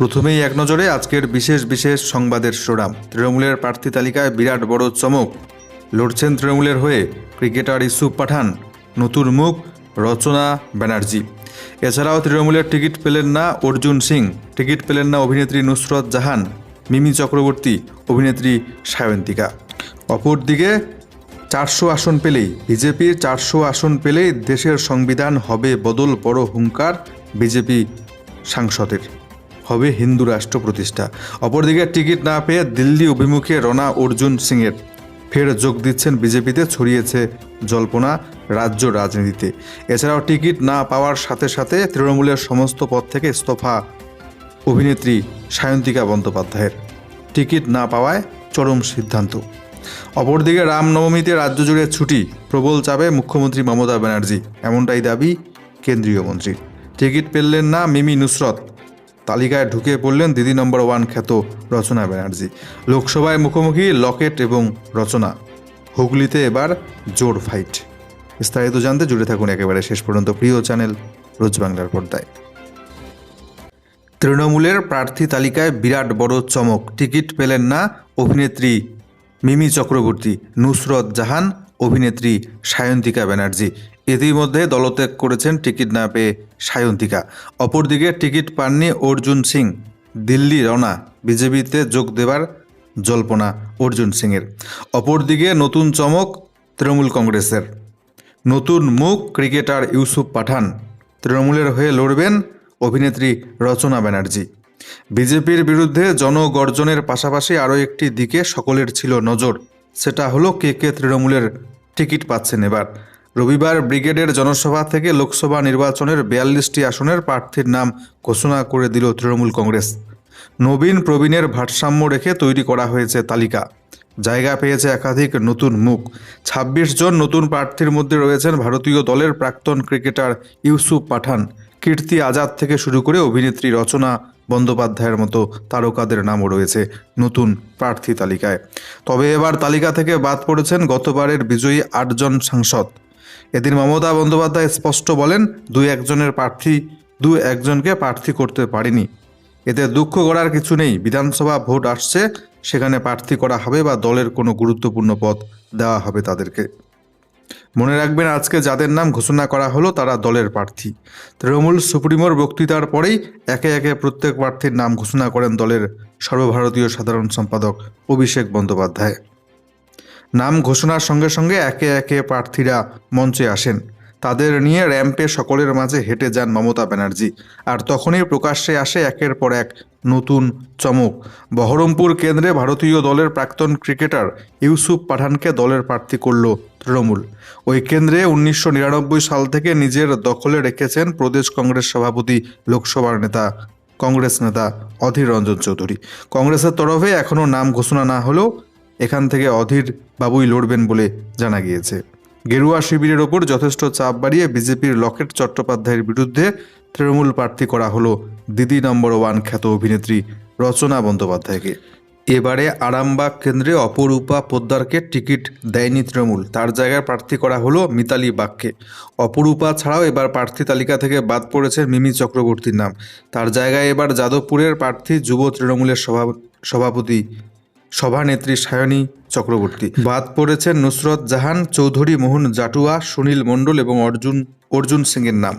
প্রথমেই এক নজরে আজকের বিশেষ বিশেষ সংবাদের শিরোনাম। তৃণমূলের প্রার্থী তালিকায় বিরাট বড় চমক। লড়ছেন তৃণমূলের হয়ে ক্রিকেটার ইউসুফ পাঠান, নতুন মুখ রচনা ব্যানার্জি। এছাড়াও তৃণমূলের টিকিট পেলেন না অর্জুন সিং, টিকিট পেলেন না অভিনেত্রী নুসরত জাহান, মিমি চক্রবর্তী, অভিনেত্রী সায়ন্তিকা। অপরদিকে 400 আসন পেলেই বিজেপির 400 আসন পেলেই দেশের সংবিধান হবে বদল, বড় হুঙ্কার বিজেপি সাংসদের। হবে হিন্দু রাষ্ট্র প্রতিষ্ঠা। অপরদিকে টিকিট না পেয়ে দিল্লি অভিমুখে রওনা অর্জুন সিংয়ের, ফের যোগ দিচ্ছেন বিজেপিতে, ছড়িয়েছে জল্পনা রাজ্য রাজনীতিতে। এছাড়াও টিকিট না পাওয়ার সাথে সাথে তৃণমূলের সমস্ত পদ থেকে ইস্তফা অভিনেত্রী সায়ন্তিকা বন্দ্যোপাধ্যায়ের, টিকিট না পাওয়ায় চরম সিদ্ধান্ত। অপরদিকে রামনবমীতে রাজ্য জুড়ে ছুটি, প্রবল চাপে মুখ্যমন্ত্রী মমতা ব্যানার্জি, এমনটাই দাবি কেন্দ্রীয় মন্ত্রীর। টিকিট পেলেন না মিমি নুসরত, তালিকায় ঢুকে পড়লেন দিদি নম্বর 1 খ্যাত রচনা ব্যানার্জি। লোকসভায় মুখোমুখি লকেট এবং রচনা, হুগলিতে এবার জোর ফাইট। বিস্তারিত জানতে জুড়ে থাকুন একেবারে শেষ পর্যন্ত প্রিয় চ্যানেল রোজ বাংলার পর্দায়। তৃণমূলের প্রার্থী তালিকায় বিরাট বড় চমক। টিকিট পেলেন না অভিনেত্রী মিমি চক্রবর্তী, নুসরত জাহান, অভিনেত্রী সায়ন্তিকা ব্যানার্জি। ইতিমধ্যে দলত্যাগ করেছেন টিকিট না পেয়ে সায়ন্তিকা। অপরদিকে টিকিট পাননি অর্জুন সিং, দিল্লি রওনা, বিজেপিতে যোগ দেবার জল্পনা অর্জুন সিংয়ের। অপরদিকে নতুন চমক তৃণমূল কংগ্রেসের, নতুন মুখ ক্রিকেটার ইউসুফ পাঠান, তৃণমূলের হয়ে লড়বেন অভিনেত্রী রচনা ব্যানার্জি। বিজেপির বিরুদ্ধে জনগর্জনের পাশাপাশি আরও একটি দিকে সকলের ছিল নজর, সেটা হলো কে তৃণমূলের টিকিট পাচ্ছেন এবার। রবিবার ব্রিগেডের জনসভা থেকে লোকসভা নির্বাচনের 42টি আসনের প্রার্থীর নাম ঘোষণা করে দিল তৃণমূল কংগ্রেস। নবীন প্রবীণের ভারসাম্য রেখে তৈরি করা হয়েছে তালিকা। জায়গা পেয়েছে একাধিক নতুন মুখ। 26 জন নতুন প্রার্থীর মধ্যে রয়েছেন ভারতীয় দলের প্রাক্তন ক্রিকেটার ইউসুফ পাঠান, কীর্তি আজাদ থেকে শুরু করে অভিনেত্রী রচনা বন্দ্যোপাধ্যায়ের মতো তারকাদের নামও রয়েছে নতুন প্রার্থী তালিকায়। তবে এবার তালিকা থেকে বাদ পড়েছেন গতবারের বিজয়ী 8 জন সাংসদ। এদিন মমতা বন্দ্যোপাধ্যায় স্পষ্ট বলেন, দু একজনকে প্রার্থী করতে পারিনি, এতে দুঃখ করার কিছু নেই। বিধানসভা ভোট আসছে, সেখানে প্রার্থী করা হবে বা দলের কোনো গুরুত্বপূর্ণ পদ দেওয়া হবে তাদেরকে। মনে রাখবেন, আজকে যাদের নাম ঘোষণা করা হলো তারা দলের প্রার্থী। তৃণমূল সুপ্রিমোর বক্তৃতার পরেই একে একে প্রত্যেক প্রার্থীর নাম ঘোষণা করেন দলের সর্বভারতীয় সাধারণ সম্পাদক অভিষেক বন্দ্যোপাধ্যায়। নাম ঘোষণার সঙ্গে সঙ্গে একে একে প্রার্থীরা মঞ্চে আসেন, তাদের নিয়ে র্যাম্পে সকলের মাঝে হেঁটে যান মমতা ব্যানার্জি। আর তখনই প্রকাশ্যে আসে একের পর এক নতুন চমক। বহরমপুর কেন্দ্রে ভারতীয় দলের প্রাক্তন ক্রিকেটার ইউসুফ পাঠানকে দলের প্রার্থী করল তৃণমূল। ওই কেন্দ্রে 1999 সাল থেকে নিজের দখলে রেখেছেন প্রদেশ কংগ্রেস সভাপতি, লোকসভার নেতা, কংগ্রেস নেতা অধীর রঞ্জন চৌধুরী। কংগ্রেসের তরফে এখনও নাম ঘোষণা না হলেও এখান থেকে অধীর বাবুই লড়বেন বলে জানা গিয়েছে। গেরুয়া শিবিরের ওপর যথেষ্ট চাপ বাড়িয়ে বিজেপির লকেট চট্টোপাধ্যায়ের বিরুদ্ধে তৃণমূল প্রার্থী করা হলো দিদি নম্বর 1 খ্যাত অভিনেত্রী রচনা বন্দ্যোপাধ্যায়কে। এবারে আরামবাগ কেন্দ্রে অপরূপা পোদ্দারকে টিকিট দেয়নি তৃণমূল, তার জায়গায় প্রার্থী করা হলো মিতালি বাগকে। অপরূপা ছাড়াও এবার প্রার্থী তালিকা থেকে বাদ পড়েছে মিমি চক্রবর্তীর নাম, তার জায়গায় এবার যাদবপুরের প্রার্থী যুব তৃণমূলের সভানেত্রী সায়নী চক্রবর্তী। বাদ পড়েছেন নুসরত জাহান, চৌধুরী মোহন জাটুয়া, সুনীল মণ্ডল এবং অর্জুন সিংয়ের নাম।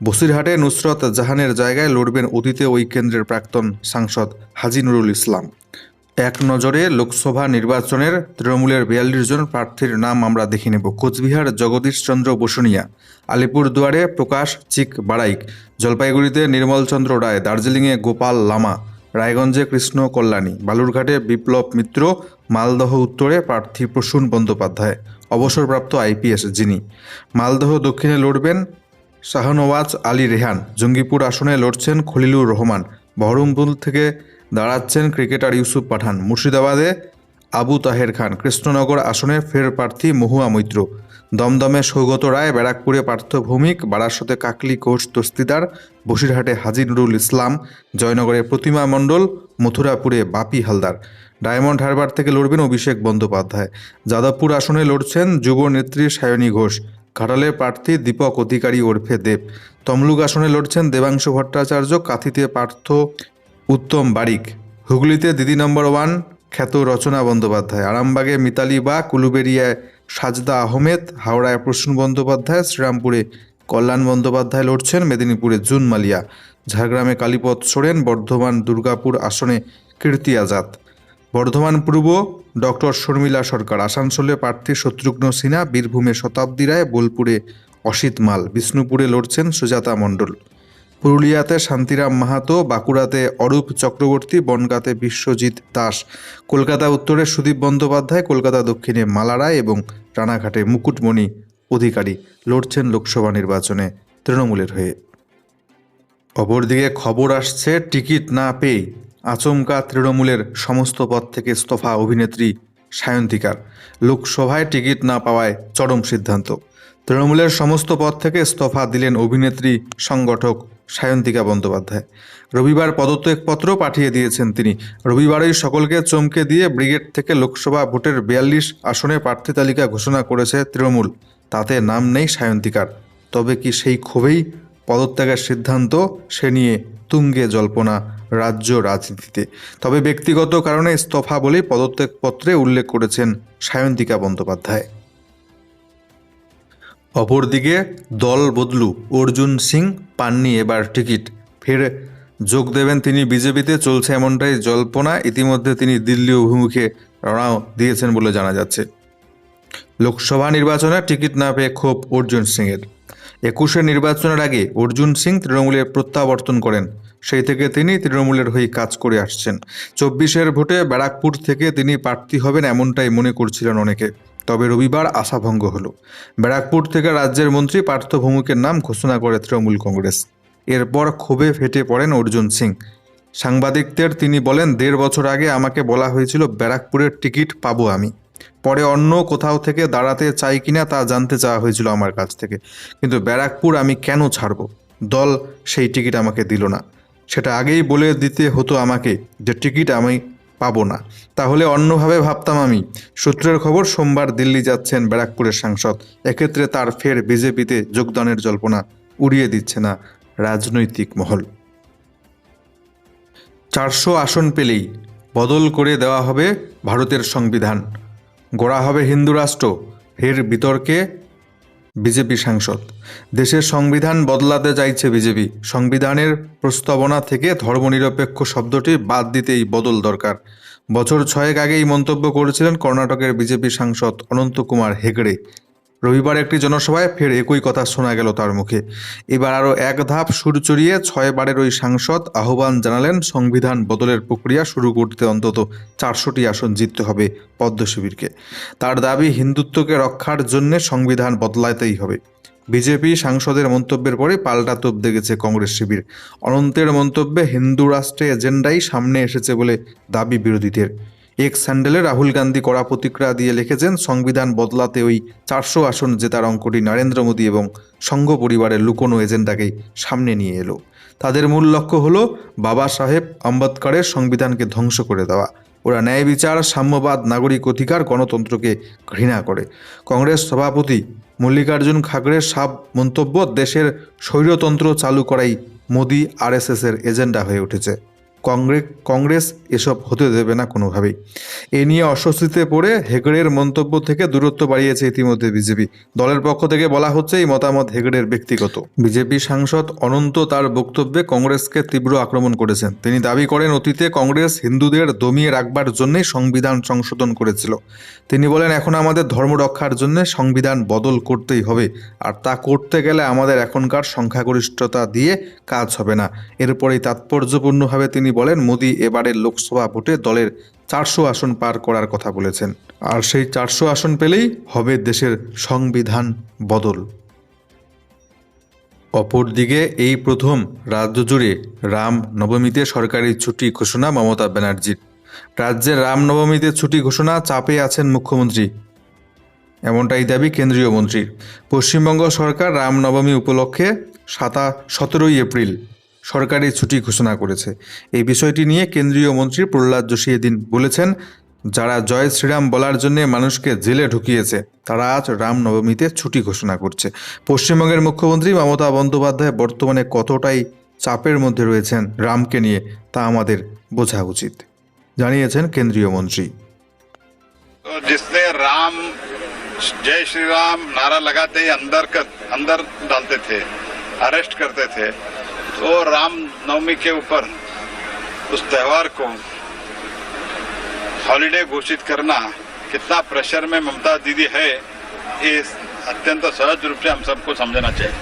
বসিরহাটে নুসরত জাহানের জায়গায় লড়বেন অতীতে ওই কেন্দ্রের প্রাক্তন সাংসদ হাজী নুরুল ইসলাম। এক নজরে লোকসভা নির্বাচনের তৃণমূলের 42 জন প্রার্থীর নাম আমরা দেখে নেব। কোচবিহার জগদীশ চন্দ্র বসুনিয়া, আলিপুরদুয়ারে প্রকাশ চিক বাড়াইক, জলপাইগুড়িতে নির্মল চন্দ্র রায়, দার্জিলিংয়ে গোপাল লামা, রায়গঞ্জে কৃষ্ণ কল্যাণী, বালুরঘাটে বিপ্লব মিত্র, মালদহ উত্তরে প্রার্থী প্রসূন বন্দ্যোপাধ্যায়, অবসরপ্রাপ্ত আইপিএস যিনি। মালদহ দক্ষিণে লড়বেন শাহনওয়াজ আলী রেহান, জঙ্গিপুর আসনে লড়ছেন খলিলুর রহমান, বহরমপুর থেকে দাঁড়াচ্ছেন ক্রিকেটার ইউসুফ পাঠান, মুর্শিদাবাদে আবু তাহের খান, কৃষ্ণনগর আসনে ফের প্রার্থী মহুয়া মৈত্র, দমদমে সৌগত রায়, ব্যারাকপুরে পার্থ ভৌমিক, বারাসতে কাকলি ঘোষ দস্তিদার, বসিরহাটে হাজী নুরুল ইসলাম, জয়নগরে প্রতিমা মণ্ডল, মথুরাপুরে বাপি হালদার, ডায়মন্ড হারবার থেকে লড়বেন অভিষেক বন্দ্যোপাধ্যায়, যাদবপুর আসনে লড়ছেন যুব নেত্রী সায়নী ঘোষ, ঘাটালের প্রার্থী দীপক অধিকারী ওরফে দেব, তমলুক আসনে লড়ছেন দেবাংশু ভট্টাচার্য, কাঁথিতে পার্থ উত্তম বারিক, হুগলিতে দিদি নম্বর 1 খ্যাত রচনা বন্দ্যোপাধ্যায়, আরামবাগে মিতালি বা, কুলুবেড়িয়ায় সাজদা আহমেদ, হাওড়ায় প্রসূন বন্দ্যোপাধ্যায়, শ্রীরামপুরে কল্যাণ বন্দ্যোপাধ্যায় লড়ছেন, মেদিনীপুরে জুন মালিয়া, ঝাড়গ্রামে কালীপদ সোরেন, বর্ধমান দুর্গাপুর আসনে কীর্তি আজাদ, বর্ধমান পূর্ব ডক্টর শর্মিলা সরকার, আসানসোলে প্রার্থী শত্রুঘ্ন সিনহা, বীরভূমে শতাব্দী রায়, বোলপুরে অসিত মাল, বিষ্ণুপুরে লড়ছেন সুজাতা মণ্ডল, পুরুলিয়াতে শান্তিরাম মাহাতো, বাঁকুড়াতে অরূপ চক্রবর্তী, বনগাঁতে বিশ্বজিৎ দাস, কলকাতা উত্তরে সুদীপ বন্দ্যোপাধ্যায়, কলকাতা দক্ষিণে মালা রায় এবং রানাঘাটে মুকুটমণি অধিকারী লড়ছেন লোকসভা নির্বাচনে তৃণমূলের হয়ে। অপরদিকে খবর আসছে টিকিট না পেয়ে আচমকা তৃণমূলের সমস্ত পদ থেকে ইস্তফা অভিনেত্রী সায়ন্তিকার। লোকসভায় টিকিট না পাওয়ায় চরম সিদ্ধান্ত। তৃণমূলের সমস্ত পদ থেকে ইস্তফা দিলেন অভিনেত্রী সংগঠক সায়ন্তিকা বন্দ্যোপাধ্যায়। রবিবার পদত্যাগপত্র পাঠিয়ে দিয়েছেন তিনি। রবিবারই সকলকে চমকে দিয়ে ব্রিগেড থেকে লোকসভা ভোটের 42 আসনে প্রার্থী তালিকা ঘোষণা করেছে তৃণমূল। তাতে নাম নেই সায়ন্তিকার। তবে কি সেই ক্ষোভেই পদত্যাগের সিদ্ধান্ত, সে নিয়ে তুঙ্গে জল্পনা রাজ্য রাজনীতিতে। তবে ব্যক্তিগত কারণে ইস্তফা বলেই পদত্যাগপত্রে উল্লেখ করেছেন সায়ন্তিকা বন্দ্যোপাধ্যায়। অপরদিকে দল বদলু অর্জুন সিং পাননি এবার টিকিট, ফের যোগ দেবেন তিনি বিজেপিতে, চলছে এমনটাই জল্পনা। ইতিমধ্যে তিনি দিল্লি অভিমুখে রওনাও দিয়েছেন বলে জানা যাচ্ছে। লোকসভা নির্বাচনে টিকিট না পেয়ে ক্ষোভ অর্জুন সিংয়ের। 21-এর নির্বাচনের আগে অর্জুন সিং তৃণমূলের প্রত্যাবর্তন করেন। সেই থেকে তিনি তৃণমূলের হয়ে কাজ করে আসছেন। 24-এর ভোটে ব্যারাকপুর থেকে তিনি প্রার্থী হবেন এমনটাই মনে করছিলেন অনেকে। তবে রবিবার আশাভঙ্গ হলো। ব্যারাকপুর থেকে রাজ্যের মন্ত্রী পার্থ ভৌমিকের নাম ঘোষণা করে তৃণমূল কংগ্রেস। এরপর ক্ষোভে ফেটে পড়েন অর্জুন সিং। সাংবাদিকদের তিনি বলেন, 1.5 বছর আগে আমাকে বলা হয়েছিল ব্যারাকপুরের টিকিট পাবো আমি। পরে অন্য কোথাও থেকে দাঁড়াতে চাই কিনা তা জানতে চাওয়া হয়েছিল আমার কাছ থেকে, কিন্তু ব্যারাকপুর আমি কেন ছাড়ব? দল সেই টিকিট আমাকে দিল না। সেটা আগেই বলে দিতে হতো আমাকে যে টিকিট আমি পাবো না, তাহলে অন্যভাবে ভাবতাম আমি। সূত্রের খবর, সোমবার দিল্লি যাচ্ছেন ব্যারাকপুরের সাংসদ। এক্ষেত্রে তার ফের বিজেপিতে যোগদানের জল্পনা উড়িয়ে দিচ্ছে না রাজনৈতিক মহল। 400 আসন পেলেই বদল করে দেওয়া হবে ভারতের সংবিধান, গড়া হবে হিন্দু রাষ্ট্র, ফের বিতর্কে বিজেপি সাংসদ। দেশের সংবিধান বদলাতে চাইছে বিজেপি। সংবিধানের প্রস্তাবনা থেকে ধর্মনিরপেক্ষ শব্দটি বাদ দিতেই বদল দরকার। বছর 6 আগে এই মন্তব্য করেছিলেন কর্ণাটকের বিজেপি সাংসদ অনন্ত কুমার হেগড়ে। রবিবার একটি জনসভায় ফের একই কথা শোনা গেল তার মুখে। এবার আরও এক ধাপ সুর চড়িয়ে 6 বারের ওই সাংসদ আহ্বান জানালেন সংবিধান বদলের প্রক্রিয়া শুরু করতে অন্তত 400টি আসন জিততে হবে পদ্ম শিবিরকে। তার দাবি, হিন্দুত্বকে রক্ষার জন্যে সংবিধান বদলাতেই হবে। বিজেপি সাংসদের মন্তব্যের পরে পাল্টা তোপ দেখেছে কংগ্রেস শিবির। অনন্তের মন্তব্যে হিন্দু রাষ্ট্রে এজেন্ডাই সামনে এসেছে বলে দাবি বিরোধীদের। এক্স হ্যান্ডেলে রাহুল গান্ধী কড়া প্রতিক্রিয়া দিয়ে লিখেছেন, সংবিধান বদলাতে ওই 400 আসন জেতার অঙ্কটি নরেন্দ্র মোদী এবং সংঘ পরিবারের লুকোনো এজেন্ডাকেই সামনে নিয়ে এলো। তাদের মূল লক্ষ্য হলো বাবা সাহেব আম্বেদকরের সংবিধানকে ধ্বংস করে দেওয়া। ওরা ন্যায় বিচার, সাম্যবাদ, নাগরিক অধিকার, গণতন্ত্রকে ঘৃণা করে। কংগ্রেস সভাপতি মল্লিকার্জুন খাগড়ের সাব মন্তব্য, দেশের স্বৈরতন্ত্র চালু করাই মোদী আরএসএসের এজেন্ডা হয়ে উঠেছে। কংগ্রেস এসব হতে দেবে না কোনোভাবেই। এ নিয়ে অস্বস্তিতে পড়ে হেগড়ের মন্তব্য থেকে দূরত্ব বাড়িয়েছে ইতিমধ্যে বিজেপি। দলের পক্ষ থেকে বলা হচ্ছে এই মতামত হেগড়ের ব্যক্তিগত। বিজেপি সাংসদ অনন্ত তার বক্তব্যে কংগ্রেসকে তীব্র আক্রমণ করেছেন। তিনি দাবি করেন, অতীতে কংগ্রেস হিন্দুদের দমিয়ে রাখবার জন্যই সংবিধান সংশোধন করেছিল। তিনি বলেন, এখন আমাদের ধর্ম রক্ষার জন্য সংবিধান বদল করতেই হবে, আর তা করতে গেলে আমাদের এখনকার সংখ্যাগরিষ্ঠতা দিয়ে কাজ হবে না। এরপরেই তাৎপর্যপূর্ণভাবে তিনি বলেন, মোদী এবারের লোকসভা ভোটে দলের 400 আসন পার করার কথা বলেছেন, আর সেই 400 আসন পেলেই হবে দেশের সংবিধান বদল। অপরদিকে এই প্রথম রাজ্য জুড়ে রাম নবমীতে সরকারি ছুটি ঘোষণা মমতা ব্যানার্জির। রাজ্যে রামনবমীতে ছুটি ঘোষণা, চাপে আছেন মুখ্যমন্ত্রী, এমনটাই দাবি কেন্দ্রীয় মন্ত্রীর। পশ্চিমবঙ্গ সরকার রামনবমী উপলক্ষে 17ই এপ্রিল সরকারি ছুটি ঘোষণা করেছে। এই বিষয়টি নিয়ে কেন্দ্রীয় মন্ত্রী প্রহ্লাদ যোশী এদিন বলেছেন, যারা জয় শ্রীরাম বলার জন্য মানুষকে জেলে ঢুকিয়েছে তারা আজ রামনবমীতে ছুটি ঘোষণা করছে। পশ্চিমবঙ্গের মুখ্যমন্ত্রী মমতা বন্দ্যোপাধ্যায় বর্তমানে কতটাই চাপের মধ্যে রয়েছেন রামকে নিয়ে তা আমাদের বোঝা উচিত, জানিয়েছেন কেন্দ্রীয় মন্ত্রী। तो जिसने राम जय श्री राम नारा लगाते ही अंदर डालते थे, अरेस्ट करते थे, तो राम नवमी के ऊपर उस त्योहार को हॉलिडे घोषित करना कितना प्रेशर में ममता दीदी है, ये अत्यंत सहज रूप से हम सबको समझना चाहिए।